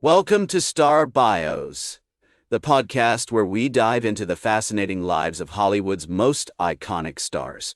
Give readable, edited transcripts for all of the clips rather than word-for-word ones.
Welcome to Star Bios, the podcast where we dive into the fascinating lives of Hollywood's most iconic stars.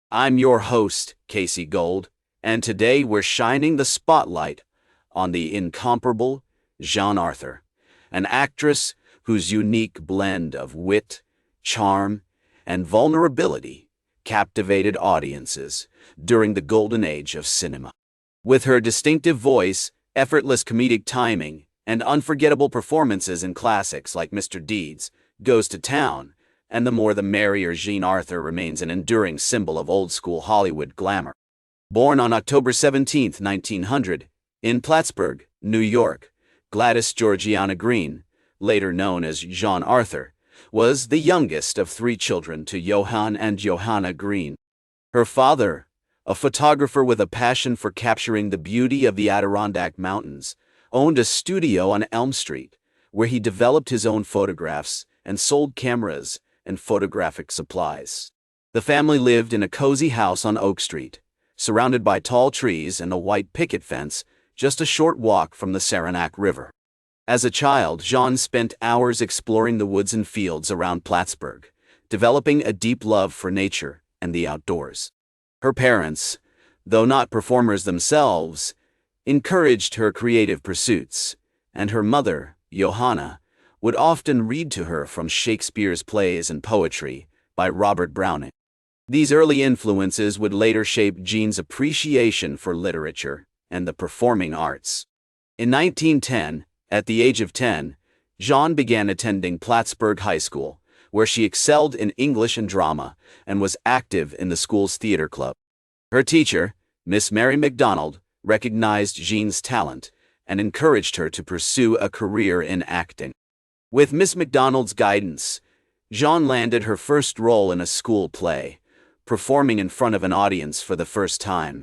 I'm your host, Casey Gold, and today we're shining the spotlight on the incomparable Jean Arthur, an actress whose unique blend of wit, charm, and vulnerability captivated audiences during the golden age of cinema. With her distinctive voice, effortless comedic timing, and unforgettable performances in classics like Mr. Deeds Goes to Town, and The More the Merrier, Jean Arthur remains an enduring symbol of old-school Hollywood glamour. Born on October 17, 1900, in Plattsburgh, New York, Gladys Georgiana Green, later known as Jean Arthur, was the youngest of three children to Johann and Johanna Green. Her father, a photographer with a passion for capturing the beauty of the Adirondack Mountains, owned a studio on Elm Street, where he developed his own photographs and sold cameras and photographic supplies. The family lived in a cozy house on Oak Street, surrounded by tall trees and a white picket fence, just a short walk from the Saranac River. As a child, Jean spent hours exploring the woods and fields around Plattsburgh, developing a deep love for nature and the outdoors. Her parents, though not performers themselves, encouraged her creative pursuits, and her mother, Johanna, would often read to her from Shakespeare's plays and poetry by Robert Browning. These early influences would later shape Jean's appreciation for literature and the performing arts. In 1910, at the age of 10, Jean began attending Plattsburgh High School, where she excelled in English and drama and was active in the school's theater club. Her teacher, Miss Mary MacDonald, recognized Jean's talent and encouraged her to pursue a career in acting. With Miss MacDonald's guidance, Jean landed her first role in a school play, performing in front of an audience for the first time.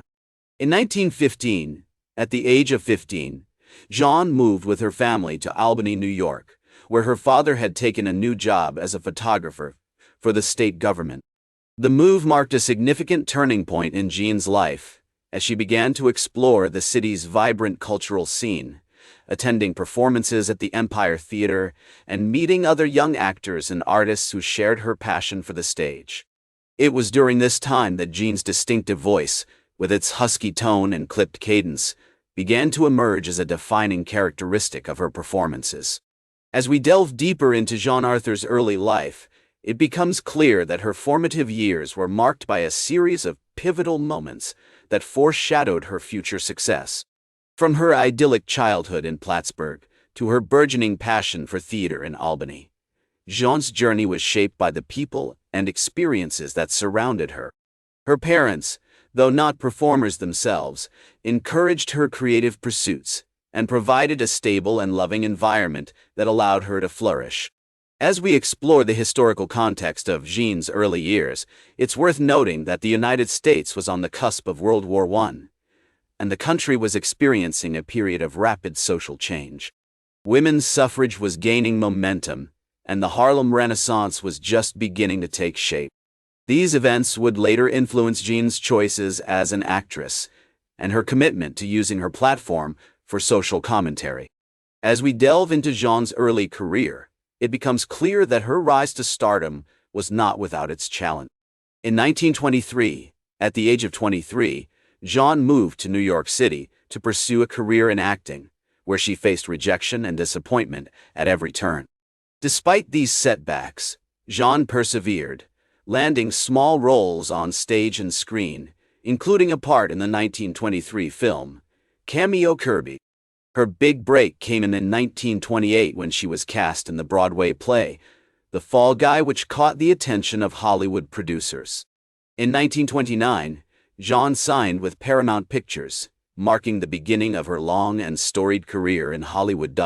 In 1915, at the age of 15, Jean moved with her family to Albany, New York, where her father had taken a new job as a photographer for the state government. The move marked a significant turning point in Jean's life, as she began to explore the city's vibrant cultural scene, attending performances at the Empire Theater and meeting other young actors and artists who shared her passion for the stage. It was during this time that Jean's distinctive voice, with its husky tone and clipped cadence, began to emerge as a defining characteristic of her performances. As we delve deeper into Jean Arthur's early life, it becomes clear that her formative years were marked by a series of pivotal moments that foreshadowed her future success. From her idyllic childhood in Plattsburgh to her burgeoning passion for theater in Albany, Jean's journey was shaped by the people and experiences that surrounded her. Her parents, though not performers themselves, encouraged her creative pursuits and provided a stable and loving environment that allowed her to flourish. As we explore the historical context of Jean's early years, it's worth noting that the United States was on the cusp of World War I, and the country was experiencing a period of rapid social change. Women's suffrage was gaining momentum, and the Harlem Renaissance was just beginning to take shape. These events would later influence Jean's choices as an actress, and her commitment to using her platform for social commentary. As we delve into Jean's early career, it becomes clear that her rise to stardom was not without its challenge. In 1923, at the age of 23, Jean moved to New York City to pursue a career in acting, where she faced rejection and disappointment at every turn. Despite these setbacks, Jean persevered, landing small roles on stage and screen, including a part in the 1923 film, Cameo Kirby. Her big break came in 1928 when she was cast in the Broadway play, The Fall Guy, which caught the attention of Hollywood producers. In 1929, Jean signed with Paramount Pictures, marking the beginning of her long and storied career in Hollywood.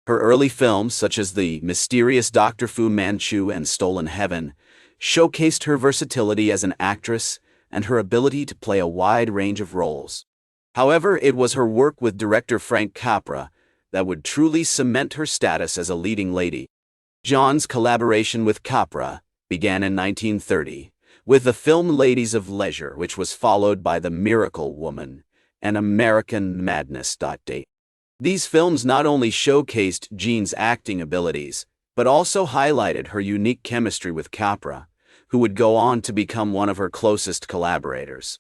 Her early films, such as The Mysterious Dr. Fu Manchu and Stolen Heaven, showcased her versatility as an actress and her ability to play a wide range of roles. However, it was her work with director Frank Capra that would truly cement her status as a leading lady. Jean's collaboration with Capra began in 1930 with the film Ladies of Leisure, which was followed by The Miracle Woman and American Madness. These films not only showcased Jean's acting abilities, but also highlighted her unique chemistry with Capra, who would go on to become one of her closest collaborators.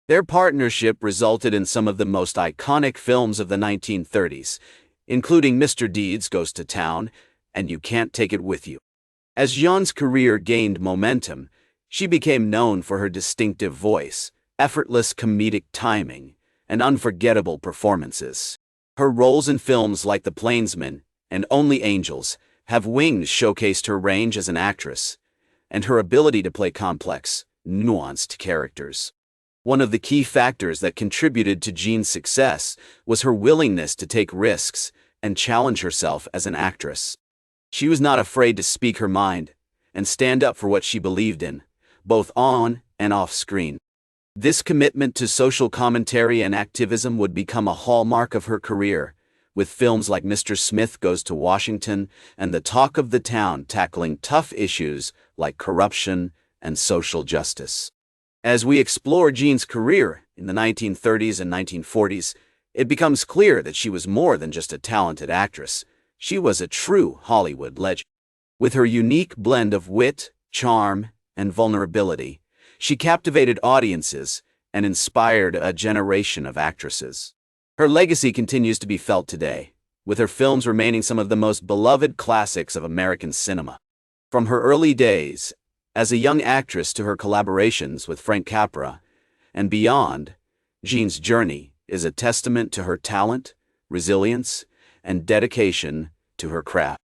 Their partnership resulted in some of the most iconic films of the 1930s, including Mr. Deeds Goes to Town and You Can't Take It With You. As Jean's career gained momentum, she became known for her distinctive voice, effortless comedic timing, and unforgettable performances. Her roles in films like The Plainsman and Only Angels Have Wings showcased her range as an actress and her ability to play complex, nuanced characters. One of the key factors that contributed to Jean's success was her willingness to take risks and challenge herself as an actress. She was not afraid to speak her mind and stand up for what she believed in, both on and off screen. This commitment to social commentary and activism would become a hallmark of her career, with films like Mr. Smith Goes to Washington and The Talk of the Town tackling tough issues like corruption and social justice. As we explore Jean's career in the 1930s and 1940s, it becomes clear that she was more than just a talented actress. She was a true Hollywood legend. With her unique blend of wit, charm, and vulnerability, she captivated audiences and inspired a generation of actresses. Her legacy continues to be felt today, with her films remaining some of the most beloved classics of American cinema. From her early days as a young actress to her collaborations with Frank Capra and beyond, Jean's journey is a testament to her talent, resilience, and dedication to her craft.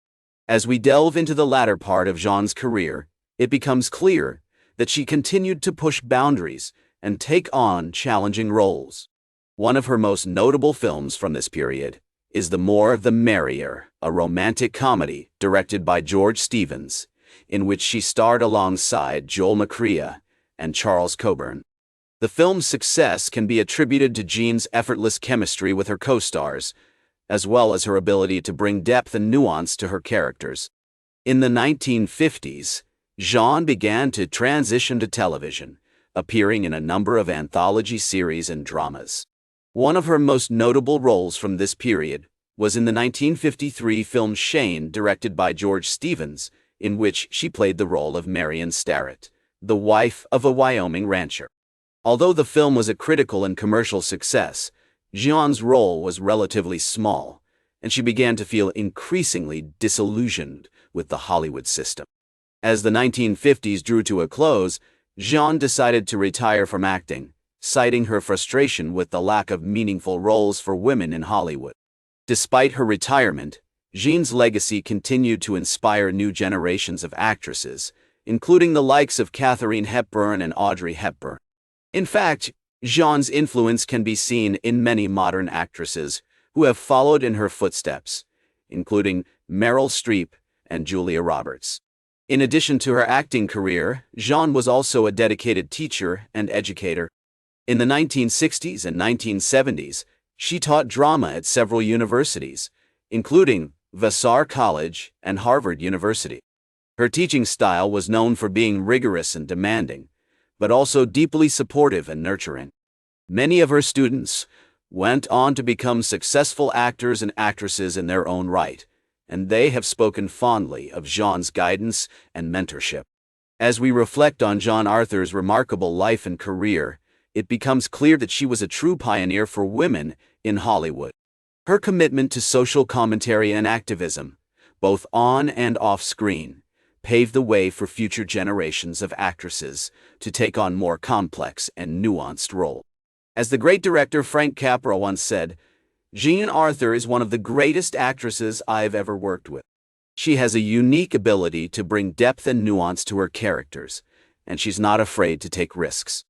As we delve into the latter part of Jean's career, it becomes clear that she continued to push boundaries and take on challenging roles. One of her most notable films from this period is The More the Merrier, a romantic comedy directed by George Stevens, in which she starred alongside Joel McCrea and Charles Coburn. The film's success can be attributed to Jean's effortless chemistry with her co-stars, as well as her ability to bring depth and nuance to her characters. In the 1950s, Jean began to transition to television, appearing in a number of anthology series and dramas. One of her most notable roles from this period was in the 1953 film Shane, directed by George Stevens, in which she played the role of Marion Starrett, the wife of a Wyoming rancher. Although the film was a critical and commercial success, Jean's role was relatively small, and she began to feel increasingly disillusioned with the Hollywood system. As the 1950s drew to a close, Jean decided to retire from acting, citing her frustration with the lack of meaningful roles for women in Hollywood. Despite her retirement, Jean's legacy continued to inspire new generations of actresses, including the likes of Katharine Hepburn and Audrey Hepburn. In fact, Jean's influence can be seen in many modern actresses who have followed in her footsteps, including Meryl Streep and Julia Roberts. In addition to her acting career, Jean was also a dedicated teacher and educator. In the 1960s and 1970s, she taught drama at several universities, including Vassar College and Harvard University. Her teaching style was known for being rigorous and demanding, but also deeply supportive and nurturing. Many of her students went on to become successful actors and actresses in their own right, and they have spoken fondly of Jean's guidance and mentorship. As we reflect on Jean Arthur's remarkable life and career, it becomes clear that she was a true pioneer for women in Hollywood. Her commitment to social commentary and activism, both on and off screen, paved the way for future generations of actresses to take on more complex and nuanced roles. As the great director Frank Capra once said, "Jean Arthur is one of the greatest actresses I've ever worked with. She has a unique ability to bring depth and nuance to her characters, and she's not afraid to take risks."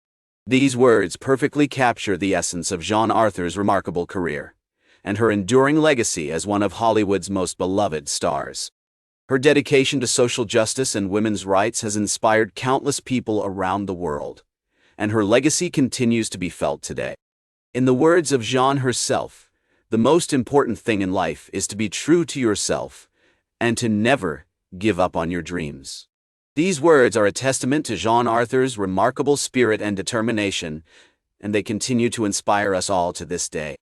These words perfectly capture the essence of Jean Arthur's remarkable career and her enduring legacy as one of Hollywood's most beloved stars. Her dedication to social justice and women's rights has inspired countless people around the world, and her legacy continues to be felt today. In the words of Jean herself, the most important thing in life is to be true to yourself and to never give up on your dreams. These words are a testament to Jean Arthur's remarkable spirit and determination, and they continue to inspire us all to this day.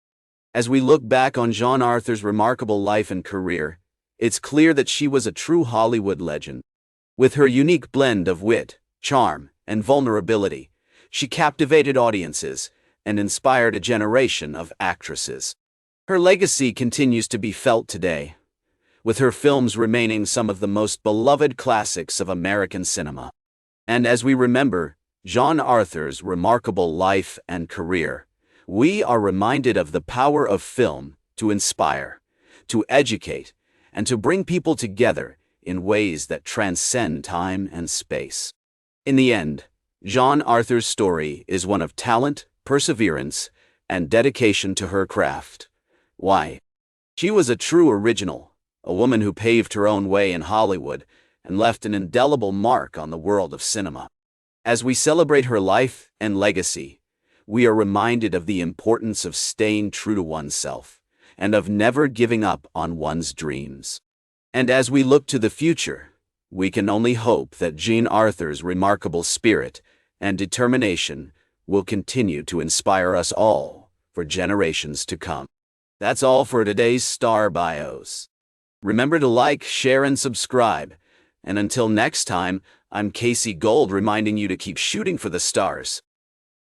As we look back on Jean Arthur's remarkable life and career, it's clear that she was a true Hollywood legend. With her unique blend of wit, charm, and vulnerability, she captivated audiences and inspired a generation of actresses. Her legacy continues to be felt today, with her films remaining some of the most beloved classics of American cinema. And as we remember Jean Arthur's remarkable life and career, we are reminded of the power of film to inspire, to educate, and to bring people together in ways that transcend time and space. In the end, Jean Arthur's story is one of talent, perseverance, and dedication to her craft. Why? She was a true original, a woman who paved her own way in Hollywood and left an indelible mark on the world of cinema. As we celebrate her life and legacy, we are reminded of the importance of staying true to oneself and of never giving up on one's dreams. And as we look to the future, we can only hope that Jean Arthur's remarkable spirit and determination will continue to inspire us all for generations to come. That's all for today's Star Bios. Remember to like, share, and subscribe. And until next time, I'm Casey Gold reminding you to keep shooting for the stars.